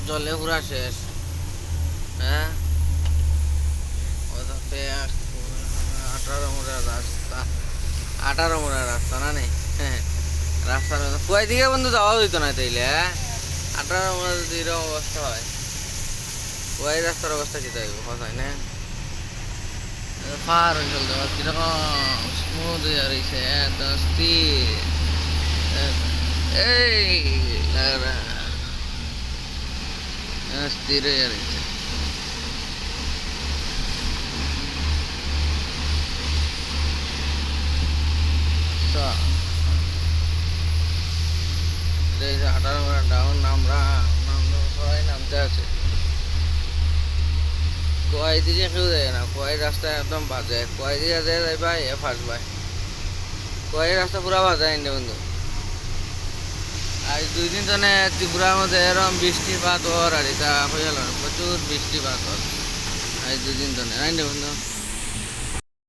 জলে পুরা শেষ। হ্যাঁ, 18 মুড়ার রাস্তা, 18 মুড়ার রাস্তা না নেই। হ্যাঁ, রাস্তার কুয়াই দিকে বন্ধু যাওয়া হইতো না তাইলে। 18 মুড়া যদি এরকম অবস্থা হয়, কুয়াই রাস্তার অবস্থা কি থাকবে কথাই না। পাহাড় অঞ্চল দেওয়া কিরকম স্মুথ হয়ে রয়েছে, একদম স্থির। এই লাগরা স্থির হয়ে রয়েছে। এই 18 মুড়া ডাউন আমরা সবাই নামতে আছে। কুয়াই দিকে কেউ যায় না, কুয়াই রাস্তা একদম বাজে। কুয়াই দিকে যায় যাইবা এ ফার্স্ট বাই, কুয়াই রাস্তা পুরা বাজে আইনে বন্ধু। আজ 2 দিন ধরে ত্রিপুরার মধ্যে এরকম বৃষ্টিপাত হওয়ার আর এটা হয়ে গেল, প্রচুর বৃষ্টিপাত হল আজ 2 দিন ধরে আইনে বন্ধু।